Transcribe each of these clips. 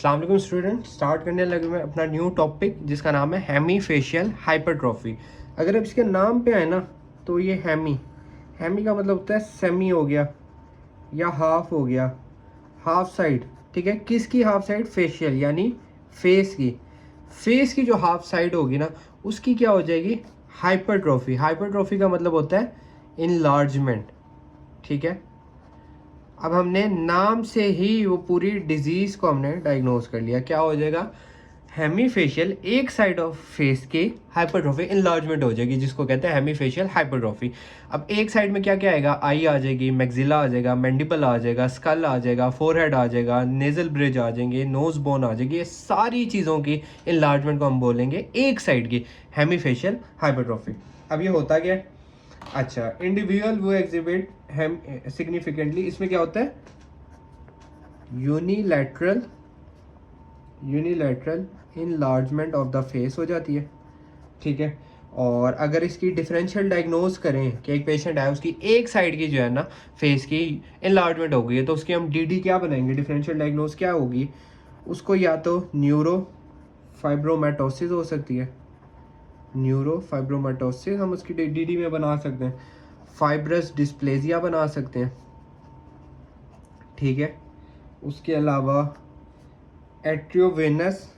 अस्सलाम वालेकुम student, start करने लगे मैं अपना न्यू टॉपिक जिसका नाम है हेमी फेशियल हाइपरट्रॉफी। अगर अब इसके नाम पे है ना तो ये हेमी हेमी का मतलब होता है सेमी हो गया या हाफ हो गया, हाफ साइड। ठीक है, किसकी हाफ साइड? फेशियल यानी फेस की। फेस की जो हाफ साइड होगी ना उसकी क्या हो जाएगी? हाइपरट्रॉफी। हाइपरट्रॉफी का मतलब होता है इनलार्जमेंट। ठीक है, अब हमने नाम से ही वो पूरी डिजीज को हमने डायग्नोज कर लिया। क्या हो जाएगा? हेमीफेशियल, एक साइड ऑफ फेस की हाइपरट्रॉफी, इनलार्जमेंट हो जाएगी, जिसको कहते हैं हेमीफेशियल हाइपरट्रॉफी। अब एक साइड में क्या क्या आएगा? आई आ जाएगी, मैक्सिला आ जाएगा, मैंडिबल आ जाएगा, स्कल आ जाएगा, फोरहेड आ जाएगा, नेजल ब्रिज आ जाएंगे, नोज बोन आ जाएगी। ये सारी चीज़ों की इनलार्जमेंट को हम बोलेंगे एक साइड की हेमीफेशियल हाइपरट्रॉफी। अब ये होता क्या है? अच्छा, इंडिविजुअल वो एग्जिबिट हम सिग्निफिकेंटली, इसमें क्या होता है? Unilateral enlargement of the face हो जाती है। ठीक है, और अगर इसकी डिफरेंशियल डायग्नोज करें कि एक पेशेंट है उसकी एक साइड की जो है ना फेस की इनलार्जमेंट हो गई है, तो उसकी हम डीडी क्या बनाएंगे? डिफरेंशियल डायग्नोज क्या होगी उसको? या तो न्यूरो फाइब्रोमेटोसिस हो सकती है, न्यूरो फाइब्रोमेटोसिस हम उसकी डीडी में बना सकते हैं, फाइब्रस डिस्प्लेजिया बना सकते हैं। ठीक है, उसके अलावा arteriovenous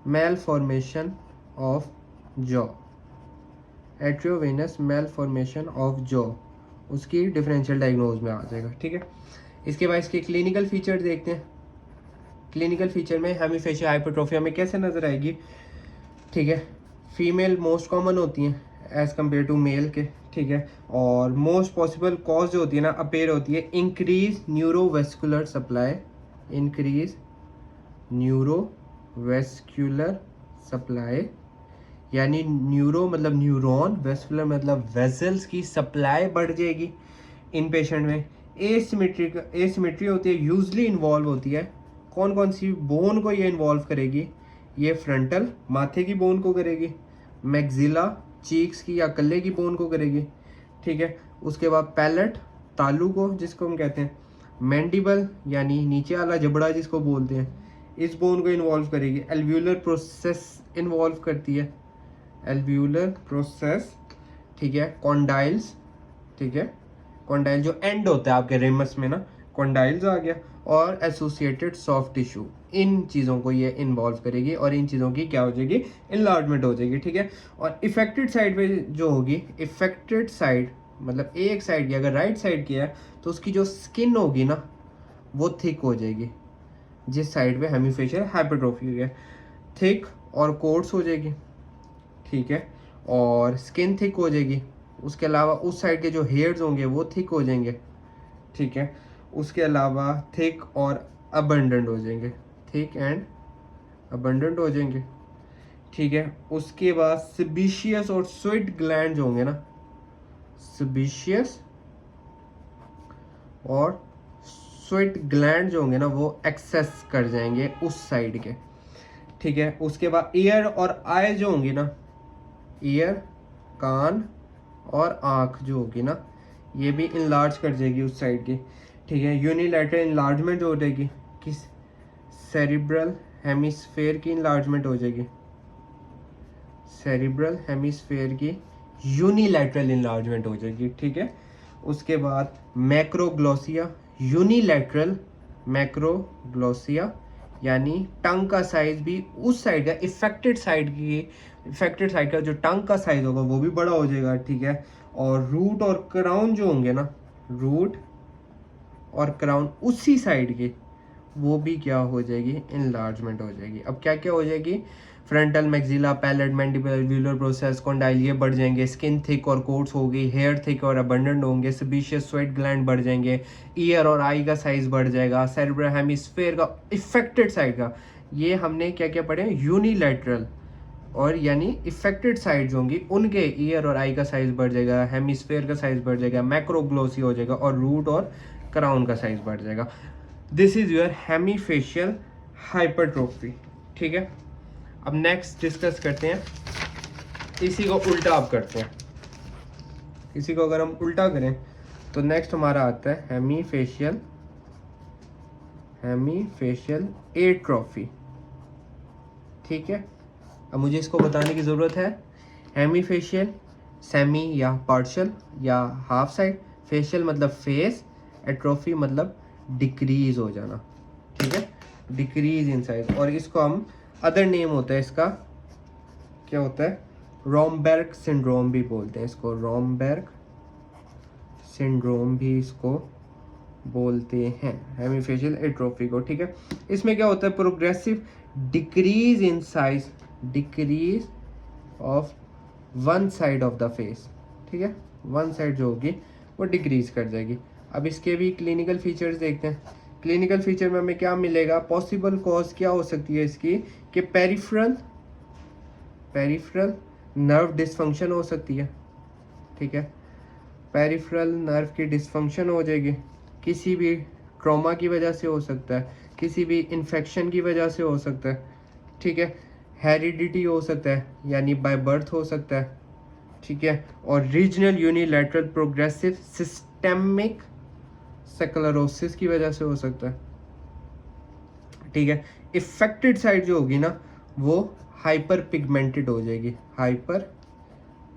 malformation of jaw, arteriovenous malformation of jaw उसकी डिफरेंशियल डायग्नोज में आ जाएगा। ठीक है, इसके बाद इसके क्लिनिकल फीचर देखते हैं। क्लिनिकल फीचर में हेमीफेशियल हाइपरट्रॉफी हमें कैसे नजर आएगी? ठीक है, फीमेल मोस्ट कॉमन होती हैं एज कम्पेयर टू मेल के। ठीक है, और मोस्ट पॉसिबल कॉज जो होती है ना अपेयर होती है increase neurovascular supply, increase neurovascular supply, यानी न्यूरो मतलब न्यूरॉन, वेस्कुलर मतलब वेजल्स की सप्लाई बढ़ जाएगी इन पेशेंट में। एसिमेट्री होती है, यूजली इन्वॉल्व होती है। कौन कौन सी बोन को ये इन्वॉल्व करेगी? ये फ्रंटल माथे की बोन को करेगी, मैक्सिला चीक्स की या कल्ले की बोन को करेगी। ठीक है, उसके बाद पैलेट तालू को जिसको हम कहते हैं, मैंडिबल यानी नीचे वाला जबड़ा जिसको बोलते हैं, इस बोन को इन्वॉल्व करेगी। एल्व्यूलर प्रोसेस इन्वॉल्व करती है, एल्व्यूलर प्रोसेस। ठीक है, कॉन्डाइल्स, ठीक है, कॉन्डाइल जो एंड होता है आपके रेमस में ना, कॉन्डाइल्स आ गया, और एसोसिएटेड सॉफ्ट टिश्यू, इन चीज़ों को ये इन्वॉल्व करेगी और इन चीज़ों की क्या हो जाएगी? इनलार्जमेंट हो जाएगी। ठीक है, और इफेक्टेड साइड पे जो होगी, इफेक्टेड साइड मतलब एक साइड की, अगर राइट साइड की है तो उसकी जो स्किन होगी ना वो थिक हो जाएगी, जिस साइड पे हेमीफेशियल हाइपरट्रॉफी है, थिक और कोर्स हो जाएगी। ठीक है, और स्किन थिक हो जाएगी। उसके अलावा उस साइड के जो हेयर्स होंगे वो थिक हो जाएंगे। ठीक है, उसके अलावा थिक और अबंडेंट हो जाएंगे, थिक एंड अबंडेंट हो जाएंगे। ठीक है, उसके बाद सिबिशियस और स्वेट ग्लैंड होंगे ना, सिबिशियस और स्वेट ग्लैंड जो होंगे ना वो एक्सेस कर जाएंगे उस साइड के। ठीक है, उसके बाद ईयर और आई जो होंगी ना, ईयर कान और आँख जो होगी ना ये भी इनलार्ज कर जाएगी उस साइड की। ठीक है, यूनिलैटरल इनलार्जमेंट हो जाएगी, किस सेरिब्रल हेमिस्फेयर की इनलार्जमेंट हो जाएगी, सेरिब्रल हेमिस्फेयर की यूनिलैटरल इनलार्जमेंट हो जाएगी। ठीक है, उसके बाद मैक्रोग्लोसिया, यूनिलैटरल मैक्रोग्लोसिया यानी टंग का साइज भी उस साइड का इफेक्टेड साइड का जो टंग का साइज होगा वो भी बड़ा हो जाएगा। ठीक है, और रूट और क्राउन जो होंगे ना, रूट और क्राउन उसी साइड के, वो भी क्या हो जाएगी? इनलार्जमेंट हो जाएगी। अब क्या क्या हो जाएगी? Frontal, maxilla, palate, mandible, alveolar process, condyle ये बढ़ जाएंगे, स्किन थिक और कोट्स होगी, हेयर थिक और अबंडेंट होंगे, सेबिशियस स्वेट ग्लैंड बढ़ जाएंगे, ईयर और आई का साइज बढ़ जाएगा, सेरेब्रल हेमिस्फेयर का इफेक्टेड साइड का, ये हमने क्या क्या पढ़े? यूनिलैटरल और यानी इफेक्टेड साइड्स होंगी उनके ईयर और आई का साइज बढ़ जाएगा, हेमिस्फेयर का साइज बढ़ जाएगा, मैक्रोग्लोसी हो जाएगा, और रूट और क्राउन का साइज बढ़ जाएगा। This is your hemifacial hypertrophy. ठीक है, अब नेक्स्ट डिस्कस करते हैं, इसी को उल्टा आप करते हैं। इसी को अगर हम उल्टा करें तो नेक्स्ट हमारा आता है हेमीफेशियल हेमीफेशियल एट्रोफी। ठीक है, अब मुझे इसको बताने की ज़रूरत है। हेमीफेशियल सेमी या पार्शियल या हाफ साइड, फेशियल मतलब फेस, एट्रोफी मतलब डिक्रीज हो जाना। ठीक है, डिक्रीज इन साइज। और इसको हम अदर नेम होता है इसका, क्या होता है, रोमबर्ग सिंड्रोम भी बोलते हैं इसको, रोमबर्ग सिंड्रोम भी इसको बोलते हैं, हेमीफेशियल एट्रोफी को। ठीक है, इसमें क्या होता है, progressive decrease in size, decrease of one side of the face. ठीक है, वन साइड जो होगी वो डिक्रीज कर जाएगी। अब इसके भी क्लिनिकल फीचर्स देखते हैं। क्लिनिकल फीचर में हमें क्या मिलेगा, पॉसिबल कॉज क्या हो सकती है इसकी, कि पेरिफेरल नर्व डिसफंक्शन हो सकती है। ठीक है, पेरिफेरल नर्व की डिसफंक्शन हो जाएगी, किसी भी ट्रॉमा की वजह से हो सकता है, किसी भी इन्फेक्शन की वजह से हो सकता है। ठीक है, हेरिडिटी हो सकता है यानी बाय बर्थ हो सकता है। ठीक है, और regional unilateral progressive systemic sclerosis की वजह से हो सकता है। ठीक है, इफेक्टेड साइड जो होगी ना वो हाइपर पिगमेंटेड हो जाएगी, हाइपर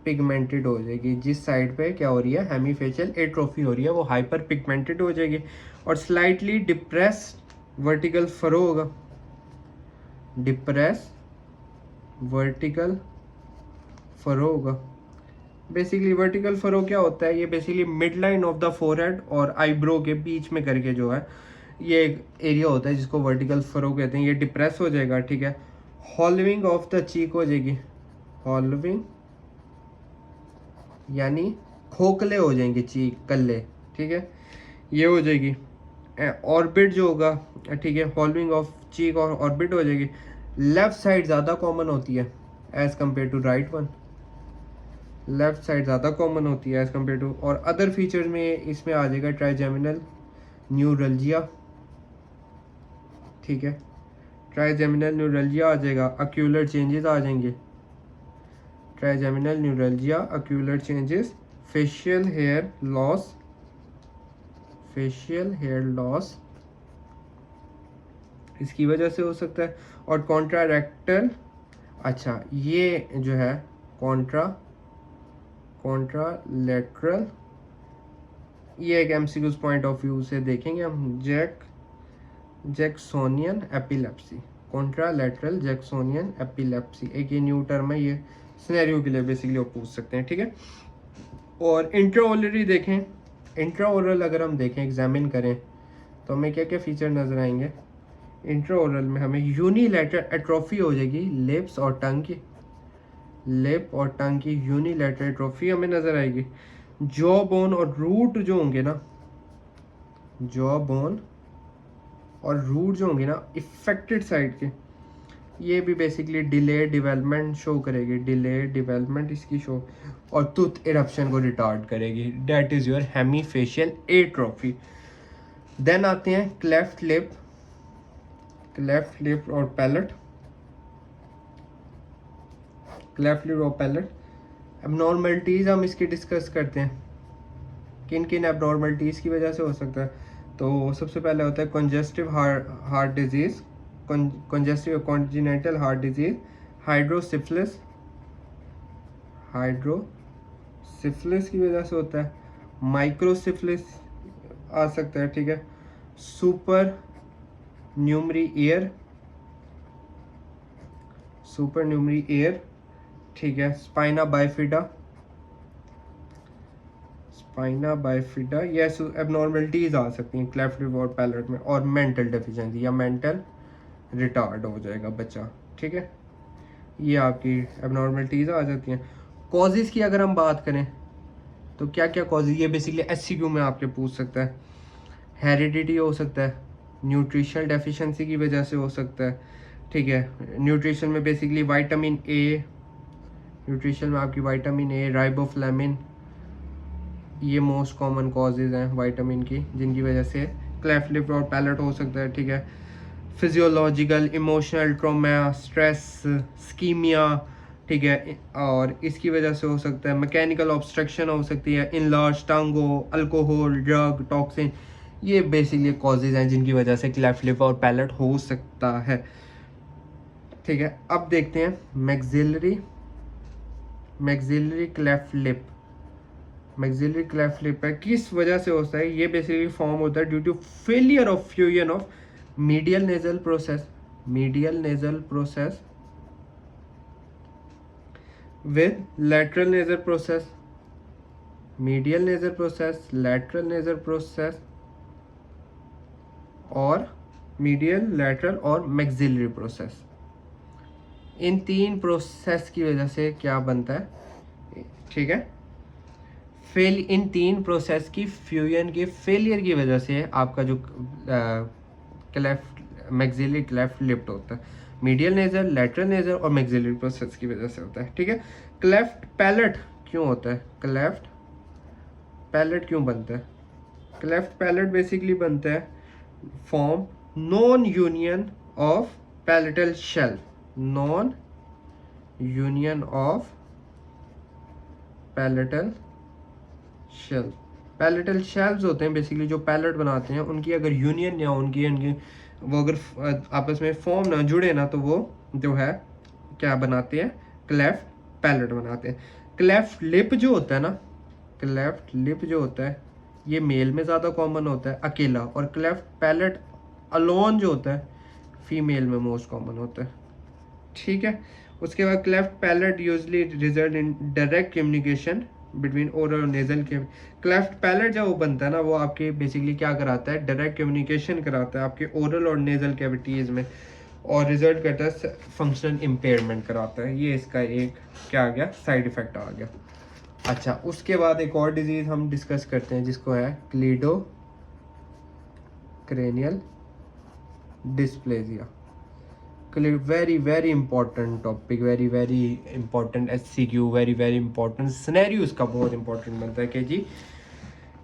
पिगमेंटेड हो जाएगी। जिस साइड पे क्या हो रही है, हेमीफेशियल एट्रोफी हो रही है, वो हाइपर पिगमेंटेड हो जाएगी। और स्लाइटली डिप्रेस वर्टिकल फरो होगा, डिप्रेस वर्टिकल फरो होगा। बेसिकली वर्टिकल फरो क्या होता है, ये basically mid line of the forehead और आईब्रो के बीच में करके जो है ये एक एरिया होता है जिसको वर्टिकल फरो कहते हैं, ये डिप्रेस हो जाएगा। ठीक है, हॉलोइंग ऑफ द चीक हो जाएगी, हॉलोइंग यानी खोखले हो जाएंगे चीक, कल्ले। ठीक है, ये हो जाएगी। ऑर्बिट जो होगा, ठीक है, हॉलोइंग ऑफ चीक और ऑर्बिट हो जाएगी। लेफ्ट साइड ज़्यादा कॉमन होती है as compare to right one, left side ज़्यादा कॉमन होती है एज कम्पेयर टू। और अदर फीचर्स में इसमें आ जाएगा ट्राइजेमिनल न्यूरल्जिया। ठीक है, ट्राइजेमिनल न्यूरल्जिया आ जाएगा, अक्यूलर चेंजेस आ जाएंगे, trigeminal neuralgia, ocular changes, facial hair loss, facial hair loss इसकी वजह से हो सकता है। और कॉन्ट्रारेक्टल, अच्छा ये जो है कॉन्ट्रालेटरल, ये एक एमसीक्यूज पॉइंट ऑफ व्यू से देखेंगे हम, Jacksonian epilepsy, contralateral Jacksonian epilepsy, एक ये न्यू टर्म है, ये सिनेरियो के लिए बेसिकली आप पूछ सकते हैं। ठीक है, और इंट्राओलरी देखें, इंट्राओरल अगर हम देखें, एग्जामिन करें तो हमें क्या क्या फीचर नज़र आएंगे। इंट्राओरल में हमें यूनिलैटरल एट्रोफी हो जाएगी, लिप्स और टंग की, लिप और टंग की यूनिलैटरल एट्रोफी हमें नज़र आएगी। जॉ बोन और रूट जो होंगे ना, जॉ बोन और रूट जो होंगे ना इफेक्टेड साइड के, ये भी बेसिकली डिले डेवलपमेंट शो करेगी, डिले डेवलपमेंट इसकी शो, और टूथ इरप्शन को रिटार्ड करेगी। That is your hemifacial atrophy. Then आते हैं क्लेफ्ट लिप, क्लेफ्ट लिप और पैलेट, क्लेफ्ट लिप और पैलेट एबनॉर्मलिटीज़ हम इसकी डिस्कस करते हैं, किन किन एबनॉर्मलिटीज़ की वजह से हो सकता है। तो सबसे पहले होता है congestive heart disease, congestive congenital heart disease, hydrocephalus, hydrocephalus की वजह से होता है, माइक्रोसिफिलिस आ सकता है। ठीक है, सुपर न्यूमरी एयर, सुपर न्यूमरी एयर। ठीक है, स्पाइना बाइफिडा, स्पाइना बाइफिडा, ये एबनॉर्मलिटीज़ आ सकती हैं क्लेफ्ट लिप और पैलेट में। और मेंटल डेफिशिएंसी या मेंटल रिटार्ड हो जाएगा बच्चा। ठीक है, ये आपकी एबनॉर्मलिटीज़ आ जाती हैं। कॉजेज़ की अगर हम बात करें तो क्या क्या कॉजेज़, ये बेसिकली एससीक्यू में आपके पूछ सकता है। हेरिडिटी हो सकता है, न्यूट्रिशनल डेफिशिएंसी की वजह से हो सकता है। ठीक है, न्यूट्रिशन में बेसिकली विटामिन ए, न्यूट्रिशन में आपकी विटामिन ए, राइबोफ्लेविन, ये मोस्ट कॉमन कॉजेज़ हैं विटामिन की, जिनकी वजह से क्लेफ्ट लिप और पैलेट हो सकता है। ठीक है, physiological, emotional trauma, stress, ischaemia. ठीक है, और इसकी वजह से हो सकता है मैकेनिकल ऑब्स्ट्रक्शन हो सकती है, इनलार्ज टंग हो, अल्कोहल, ड्रग, टॉक्सिन, ये बेसिकली कॉजेज हैं जिनकी वजह से क्लेफ्ट लिप और पैलेट हो सकता है। ठीक है, अब देखते हैं maxillary cleft lip. Maxillary cleft lip है किस वजह से होता है? ये बेसिकली फॉर्म होता है due to failure of fusion of medial nasal process with lateral nasal process, medial nasal process, lateral nasal process और medial, lateral और maxillary process। इन 3 प्रोसेस की वजह से क्या बनता है? ठीक है, इन 3 प्रोसेस की फ्यूजन के फेलियर की वजह से आपका जो क्लेफ्ट मैक्सिलरी क्लेफ्ट लिफ्ट होता है, मीडियल नेजल, लेटरल नेजल और मैक्सिलरी प्रोसेस की वजह से होता है। ठीक है, क्लेफ्ट पैलेट क्यों होता है? क्लेफ्ट पैलेट क्यों बनता है? क्लेफ्ट पैलेट बेसिकली बनता है form non union of palatal shell, non union of palatal shell. Palatal shells होते हैं बेसिकली जो पैलेट बनाते हैं, उनकी अगर यूनियन या उनकी वो अगर आपस में फॉर्म ना जुड़े ना, तो वो जो है क्या बनाते हैं? क्लेफ्ट पैलेट बनाते हैं। क्लेफ्ट लिप जो होता है ना, क्लेफ्ट लिप जो होता है ये मेल में ज़्यादा कॉमन होता है अकेला, और क्लेफ्ट पैलेट अलोन जो होता है फीमेल में मोस्ट कॉमन होता है। ठीक है, उसके बाद cleft palate usually result in direct communication between oral और नेजल के। क्लेफ्ट पैलेट जब वो बनता है ना, वो आपके बेसिकली क्या कराता है? डायरेक्ट कम्युनिकेशन कराता है आपके ओरल और नेजल कैविटीज़ में, और रिजल्ट करता है फंक्शनल इम्पेयरमेंट कराता है। ये इसका एक क्या आ गया? साइड इफेक्ट आ गया। अच्छा, उसके बाद एक और डिजीज़ हम डिस्कस करते हैं जिसको है cleidocranial dysplasia. Very very important topic, very very important SCQ, very very important scenario इसका बहुत इंपॉर्टेंट बनता है कि जी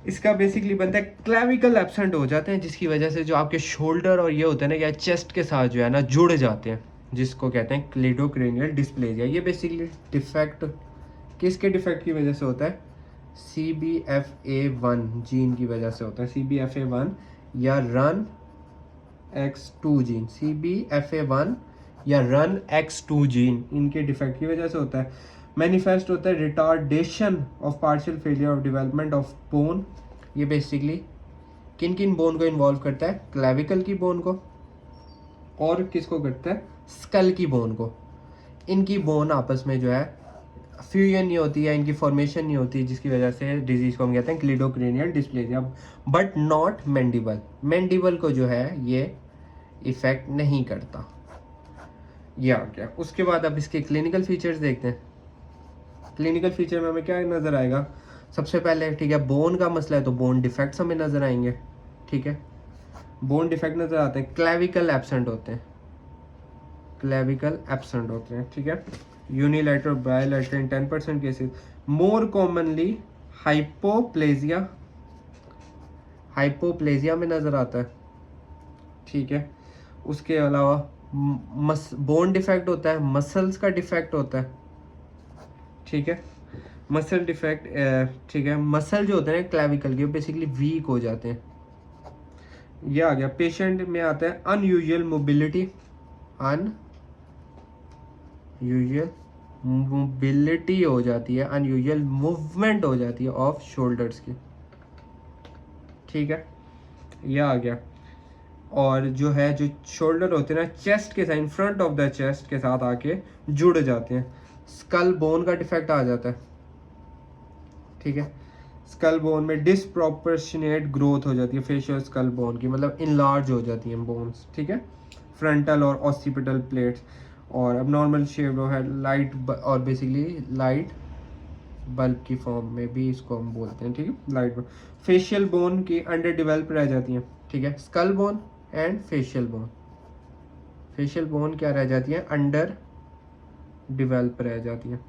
इसका बेसिकली बनता है क्लेविकल एब्सेंट हो जाते हैं, जिसकी वजह से जो आपके शोल्डर और ये होता है ना क्या चेस्ट के साथ जो है ना जुड़ जाते हैं, जिसको कहते हैं क्लीडोक्रेनियल डिस्प्लेजिया। ये बेसिकली डिफेक्ट किसके डिफेक्ट की वजह से होता है? CBFA1 जीन की वजह से होता है। CBFA1 या रन X2 जीन, CBFA1 या रन X2 जीन, इनके डिफेक्ट की वजह से होता है। मैनिफेस्ट होता है retardation of partial failure of development of bone. ये बेसिकली किन किन बोन को इन्वॉल्व करता है? क्लेविकल की बोन को, और किसको करता है? स्कल की बोन को। इनकी बोन आपस में जो है फ्यूजन नहीं होती है, इनकी फॉर्मेशन नहीं होती, जिसकी वजह से डिजीज को हम कहते हैं cleidocranial dysplasia. But not mandible, mandible को जो है ये इफेक्ट नहीं करता। ये आ गया। उसके बाद अब इसके क्लिनिकल फीचर्स देखते हैं। क्लिनिकल फीचर में हमें क्या नज़र आएगा? सबसे पहले ठीक है, बोन का मसला है तो बोन डिफेक्ट्स हमें नज़र आएंगे। ठीक है, बोन डिफेक्ट नज़र आते हैं। क्लेविकल एब्सेंट होते हैं, क्लेविकल एब्सेंट होते हैं। ठीक है, यूनिलैटरल बायलैटरल इन 10% केसेस। मोर कॉमनली हाइपोप्लेजिया में नज़र आता है। ठीक है, उसके अलावा बोन डिफेक्ट होता है, मसल्स का डिफेक्ट होता है। ठीक है, मसल डिफेक्ट। ठीक है, मसल जो होते हैं क्लेविकल के बेसिकली वीक हो जाते हैं। ये आ गया। पेशेंट में आता है अनयूजुअल मोबिलिटी, हो जाती है, अनयूजुअल मूवमेंट हो जाती है ऑफ शोल्डर्स की। ठीक है, यह आ गया। और जो है जो शोल्डर होते हैं ना चेस्ट के साथ, in front of the chest के साथ आके जुड़ जाते हैं। स्कल बोन का डिफेक्ट आ जाता है। ठीक है, स्कल बोन में डिसप्रोपोर्शनेट ग्रोथ हो जाती है फेशियल स्कल बोन की, मतलब इनलार्ज हो जाती हैं बोन्स। ठीक है, फ्रंटल और ऑसिपिटल प्लेट्स, और अब नॉर्मल शेप है लाइट और बेसिकली लाइट बल्ब की फॉर्म में भी इसको हम बोलते हैं। ठीक है, लाइट बल्ब। फेशियल बोन की अंडर डेवलप रह जाती हैं। ठीक है, skull bone and facial bone, facial bone क्या रह जाती है? अंडर डेवलप रह जाती हैं।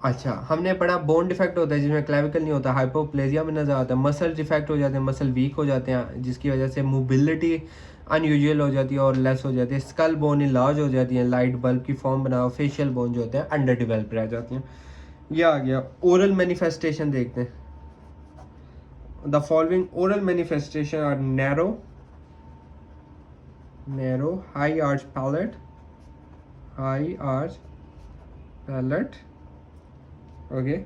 अच्छा, हमने पढ़ा बोन डिफेक्ट होता है जिसमें क्लेविकल नहीं होता, हाइपोप्लेजिया में नजर आता है। मसल डिफेक्ट हो जाते हैं, मसल वीक हो जाते हैं, जिसकी वजह से मोबिलिटी अनयूजुअल हो जाती है और लेस हो जाती है। स्कल बोन लार्ज हो जाती है, लाइट बल्ब की फॉर्म बनाओ। फेशियल बोन जो होते हैं अंडर डेवलप रह जाती हैं। ये आ गया। ओरल मैनिफेस्टेशन देखते हैं। The following oral manifestation are narrow high arch palate, okay,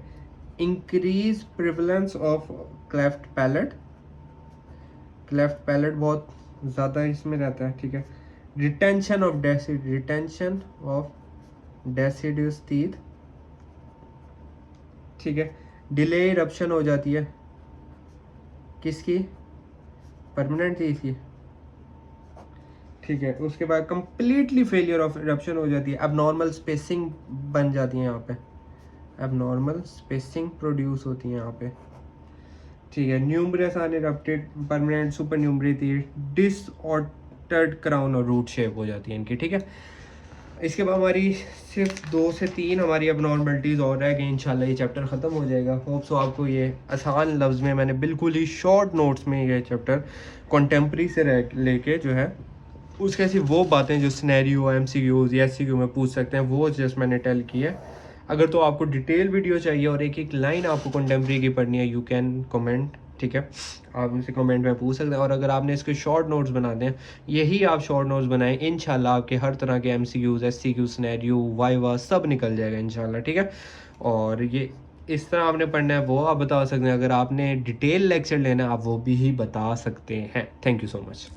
increase prevalence of cleft palate बहुत ज़्यादा इसमें रहता है, ठीक है। रिटेंशन ऑफ डेसिडियस टीथ, ठीक है। डिले इरप्शन हो जाती है किसकी, परमानेंट टीथ की, ठीक है। उसके बाद कंप्लीटली फेलियर ऑफ इरप्शन हो जाती है, अब नॉर्मल स्पेसिंग बन जाती है यहाँ पे, अब नॉर्मल स्पेसिंग प्रोड्यूस होती है यहाँ पे, ठीक है। Numerous unerupted permanent supernumerary disordered crown और रूट शेप हो जाती है इनकी, ठीक है। इसके बाद हमारी सिर्फ 2 से 3 हमारी अब नॉर्मलिटीज़ और रह गई, इंशाल्लाह ये चैप्टर ख़त्म हो जाएगा। होप सो आपको ये आसान लफ्ज़ में मैंने बिल्कुल ही शॉर्ट नोट्स में ये चैप्टर कंटेम्प्रेरी से लेके जो है उसके ऐसी वो बातें जो सिनेरियो MCQs या SCQ में पूछ सकते हैं वो जस्ट मैंने टेल की है। अगर तो आपको डिटेल वीडियो चाहिए और एक एक लाइन आपको कंटेम्प्रेरी की पढ़नी है, यू कैन कमेंट, ठीक है, आप मुझसे कमेंट में पूछ सकते हैं। और अगर आपने इसके शॉर्ट नोट्स बनाते हैं, यही आप शॉर्ट नोट्स बनाएं, इंशाल्लाह आपके हर तरह के MCQs SCQ सिनेरियो वाइवा सब निकल जाएगा इंशाल्लाह, ठीक है। और ये इस तरह आपने पढ़ना है वो आप बता सकते हैं, अगर आपने डिटेल लेक्चर लेना है आप वो भी ही बता सकते हैं। Thank you so much.